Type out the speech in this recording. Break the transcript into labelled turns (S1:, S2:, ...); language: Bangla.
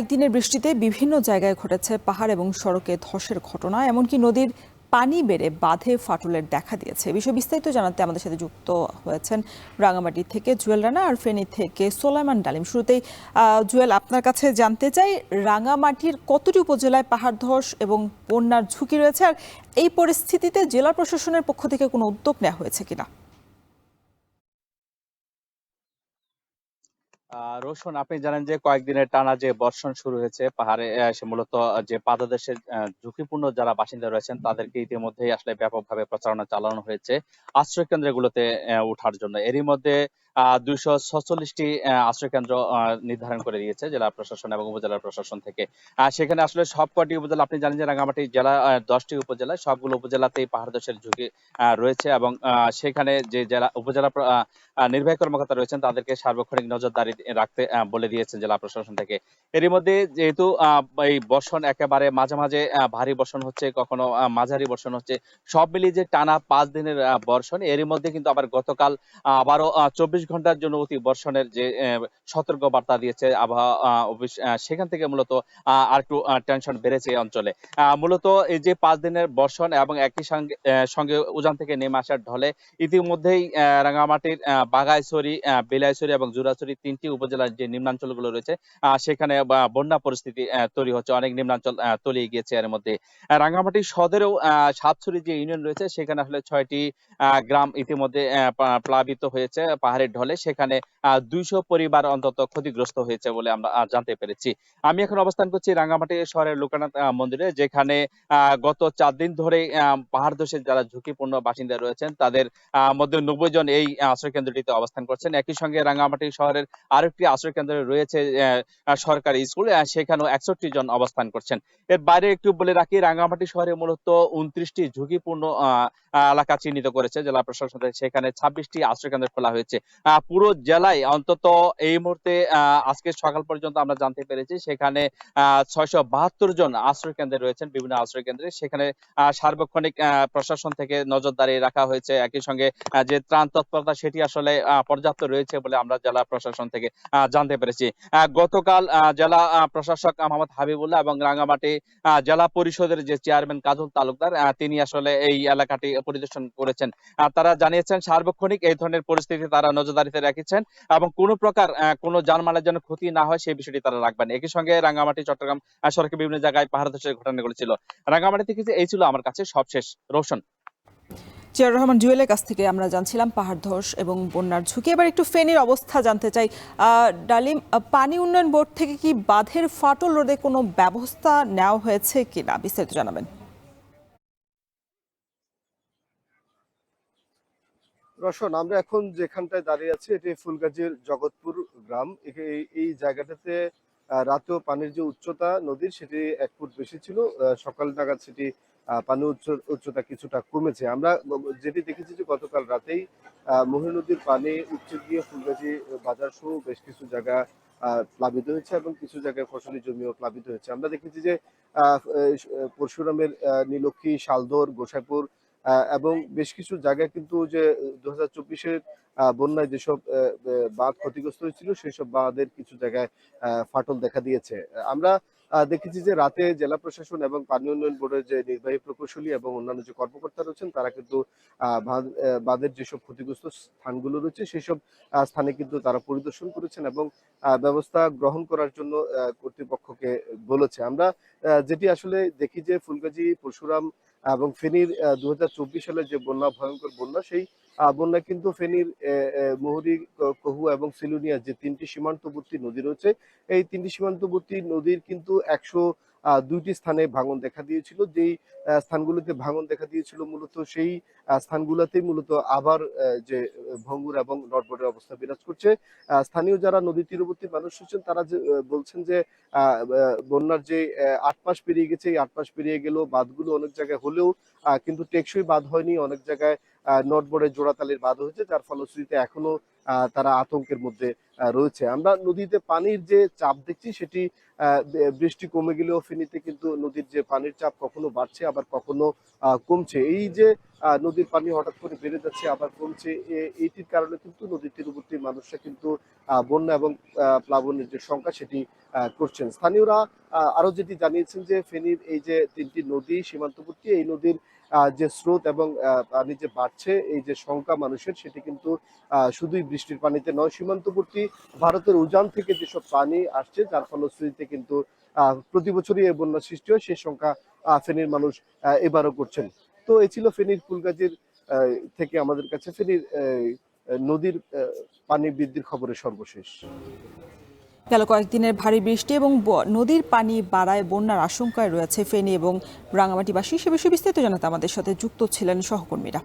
S1: একদিনের বৃষ্টিতে বিভিন্ন জায়গায় ঘটেছে পাহাড় এবং সড়কে ধসের ঘটনা, এমনকি নদীর পানি বেড়ে বাঁধে ফাটলের দেখা দিয়েছে। বিষয় বিস্তারিত জানাতে আমাদের সাথে যুক্ত হয়েছেন রাঙামাটি থেকে জুয়েল রানা আর ফেনী থেকে সোলাইমান ডালিম। শুরুতেই জুয়েল, আপনার কাছে জানতে চাই, রাঙামাটির কতটি উপজেলায় পাহাড় ধস এবং বন্যার ঝুঁকি রয়েছে, আর এই পরিস্থিতিতে জেলা প্রশাসনের পক্ষ থেকে কোনো উদ্যোগ নেওয়া হয়েছে কিনা?
S2: রোশন, আপনি জানেন যে কয়েকদিনের টানা যে বর্ষণ শুরু হয়েছে পাহাড়ে, সে মূলত যে পাদদেশের ঝুঁকিপূর্ণ যারা বাসিন্দা রয়েছেন তাদেরকে ইতিমধ্যেই আসলে ব্যাপকভাবে প্রচারণা চালানো হয়েছে আশ্রয় কেন্দ্রগুলোতে ওঠার জন্য। এরই মধ্যে 246টি আশ্রয় কেন্দ্র নির্ধারণ করে দিয়েছে জেলা প্রশাসন এবং উপজেলা প্রশাসন থেকে। সেখানে আসলে সবকটি উপজেলা, আপনি জানেন যে রাঙ্গামাটি জেলা 10টি উপজেলা, সবগুলো উপজেলাতেই পাহাড় ধসের ঝুঁকি রয়েছে এবং সেখানে যে জেলা উপজেলা নির্বাহী কর্মকর্তা রয়েছেন তাদেরকে সার্বক্ষণিক নজরদারি রাখতে বলে দিয়েছেন জেলা প্রশাসন থেকে। এরই মধ্যে যেহেতু এই বর্ষণ একেবারে মাঝে মাঝে ভারী বর্ষণ হচ্ছে, কখনো মাঝারি বর্ষণ হচ্ছে, সব মিলিয়ে যে টানা 5 দিনের বর্ষণ, এরই মধ্যে কিন্তু আবার গতকাল আবারও 24 ঘন্টার জন্য অতি বর্ষণের যে সতর্ক বার্তা দিয়েছে আবহাওয়া অফিস। সেখান থেকে মূলত আর একটু টেনশন বেড়েছে এই অঞ্চলে। মূলত এই যে 5 দিনের বর্ষণ এবং একই সঙ্গে সঙ্গে উজান থেকে নেমে আসার ঢলে ইতিমধ্যেই রাঙ্গামাটির বাঘাইছড়ি, বিলাইছড়ি এবং জুরাছড়ি 3টি উপজেলার যে নিম্নাঞ্চলগুলো রয়েছে সেখানে বন্যা পরিস্থিতি তৈরি হচ্ছে। অনেক নিম্নাঞ্চল তলিয়ে গিয়েছে। এর মধ্যে রাঙ্গামাটি সদরেও সাতছড়ি যে ইউনিয়ন রয়েছে সেখানে আসলে 6টি গ্রাম ইতিমধ্যে প্লাবিত হয়েছে পাহাড়ের ঢলে। সেখানে 200 পরিবার অন্তত ক্ষতিগ্রস্ত হয়েছে বলে আমরা জানতে পেরেছি। আমি এখন অবস্থান করছি রাঙ্গামাটি শহরের লোকনাথ মন্দিরে, যেখানে গত 4 দিন ধরে পাহাড় ধসের যারা ঝুঁকিপূর্ণ বাসিন্দা রয়েছেন তাদের মধ্যে 90 জন এই আশ্রয় কেন্দ্রটিতে অবস্থান করছেন। একই সঙ্গে রাঙ্গামাটি শহরের আরেকটি আশ্রয় কেন্দ্রে রয়েছে সরকারি স্কুল, সেখানেও 61 জন অবস্থান করছেন। এর বাইরে একটু বলে রাখি, রাঙ্গামাটি শহরে মূলত 29টি ঝুঁকিপূর্ণ এলাকা চিহ্নিত করেছে জেলা প্রশাসন। সেখানে 26টি আশ্রয় কেন্দ্র খোলা হয়েছে। পুরো জেলায় অন্তত এই মুহূর্তে আজকে সকাল পর্যন্ত আমরা জানতে পেরেছি সেখানে 672 জন আশ্রয় কেন্দ্রে রয়েছেন, বিভিন্ন আশ্রয় কেন্দ্রে। সেখানে সার্বক্ষণিক প্রশাসন থেকে নজরদারি রাখা হয়েছে। একই সঙ্গে যে ত্রাণ তৎপরতা সেটি আসলে পর্যাপ্ত রয়েছে বলে আমরা জেলা প্রশাসন থেকে জানতে পেরেছি। গতকাল জেলা প্রশাসক মোহাম্মদ হাবিবুল্লাহ এবং রাঙ্গামাটি জেলা পরিষদের যে চেয়ারম্যান কাজল তালুকদার, তিনি আসলে এই এলাকাটি পরিদর্শন করেছেন। তারা জানিয়েছেন সার্বক্ষণিক এই ধরনের পরিস্থিতি তারা নজরদারিতে রেখেছেন এবং কোনো প্রকার কোনো জানমালের যেন ক্ষতি না হয় সেই বিষয়টি তারা রাখবেন। একই সঙ্গে রাঙ্গামাটি চট্টগ্রাম সড়কে বিভিন্ন জায়গায় পাহাড় ধসের ঘটনাগুলো ছিল। রাঙ্গামাটি থেকে এই ছিল আমার কাছে সবশেষ। রোশন।
S1: জিয়াউর রহমান জুয়েলের কাছ থেকে আমরা জানছিলাম পাহাড় ধস এবং বন্যার ঝুঁকি। এবার একটু ফেনীর অবস্থা জানতে চাই। ডালিম, পানি উন্নয়ন বোর্ড থেকে কি বাঁধের ফাটল রোধে কোনো ব্যবস্থা নেওয়া হয়েছে কিনা, বিস্তারিত জানাবেন।
S3: রসন, আমরা এখন যেখানটায় দাঁড়িয়ে আছি এটি ফুলগাজীর জগৎপুর গ্রাম। এই জায়গাটাতে রাতেও পানির যে উচ্চতা নদীর সেটি 1 ফুট বেশি ছিল। সকাল নাগাদ সেটি পানির উচ্চতা কিছুটা কমেছে। আমরা যেটি দেখেছি যে গতকাল রাতেই মহি নদীর পানি উঠছে গিয়ে ফুলগাজী বাজার সহ বেশ কিছু জায়গা প্লাবিত হয়েছে এবং কিছু জায়গায় ফসলি জমিও প্লাবিত হয়েছে। আমরা দেখেছি যে পরশুরামের নীলক্ষী, শালদর, গোসাইপুর এবং বেশ কিছু জায়গায় কিন্তু যে 2024-এর বন্যায় যেসব বাঁধ ক্ষতিগ্রস্ত হয়েছিল সেসব বাঁধের কিছু জায়গায় ফাটল দেখা দিয়েছে। আমরা দেখেছি যে রাতে জেলা প্রশাসন এবং পানি উন্নয়ন বোর্ডের যে নির্বাহী প্রকৌশলী এবং অন্যান্য যে কর্মকর্তা রয়েছেন তারা কিন্তু বাঁধের যেসব ক্ষতিগ্রস্ত স্থানগুলো রয়েছে সেসব স্থানে কিন্তু তারা পরিদর্শন করেছেন এবং ব্যবস্থা গ্রহণ করার জন্য কর্তৃপক্ষকে বলেছে। আমরা যেটি আসলে দেখি যে ফুলগাজী, পরশুরাম এবং ফেনীর 2024 সালের যে বন্যা, ভয়ঙ্কর বন্যা, সেই বন্যায় কিন্তু ফেনীর মুহুরী, কহু এবং সিলুনিয়া যে 3টি সীমান্তবর্তী নদী রয়েছে, এই 3টি সীমান্তবর্তী নদীর কিন্তু 102টি স্থানে ভাঙন দেখা দিয়েছিল। যেই স্থানগুলোতে ভাঙন দেখা দিয়েছিল মূলত সেই স্থানগুলোতেই মূলত আবার যে ভঙ্গুর এবং নড়বড়ে অবস্থা বিরাজ করছে। স্থানীয় যারা নদী তীরবর্তী মানুষ রয়েছেন তারা বলছেন যে বন্যার যে 8 মাস পেরিয়ে গেছে, এই 8 মাস পেরিয়ে গেলেও বাঁধগুলো অনেক জায়গায় হলেও কিন্তু টেকসই বাঁধ হয়নি। অনেক জায়গায় নটবড়ে জোড়াতালির বাঁধ হয়েছে, যার ফলশ্রুতিতে এখনো তারা আতঙ্কের মধ্যে রয়েছে। আমরা নদীতে পানির যে চাপ দেখছি সেটি বৃষ্টি কমে গেলেও ফেনীতে কিন্তু নদীর যে পানির চাপ কখনো বাড়ছে আবার কখনো কমছে। এই যে নদীর পানি হঠাৎ করে বেড়ে যাচ্ছে আবার কমছে, এইটির কারণে কিন্তু নদীর তীরবর্তী মানুষরা কিন্তু বন্যা এবং প্লাবনের যে সংখ্যা সেটি করছেন। স্থানীয়রা আরো যেটি জানিয়েছেন যে ফেনীর এই যে 3টি নদী সীমান্তবর্তী, এই নদীর যে স্রোত এবং পানি যে বাড়ছে, এই যে সংখ্যা মানুষের, সেটি কিন্তু শুধুই বৃষ্টির পানিতে নয়, সীমান্তবর্তী ভারতের উজান থেকে যেসব পানি আসছে যার ফলশ্রুতিতে কিন্তু প্রতি বছরই এই বন্যা সৃষ্টি হয়, সেই সংখ্যা ফেনীর মানুষ এবারও করছেন। তো এই ছিল ফেনীর ফুলগাজীর থেকে আমাদের কাছে ফেনীর নদীর পানি বৃদ্ধির খবরের সর্বশেষ।
S1: গেল কয়েকদিনের ভারী বৃষ্টি এবং নদীর পানি বাড়ায় বন্যার আশঙ্কায় রয়েছে ফেনী এবং রাঙামাটিবাসী। সে বিষয়ে বিস্তারিত জানাতে আমাদের সাথে যুক্ত ছিলেন সহকর্মীরা।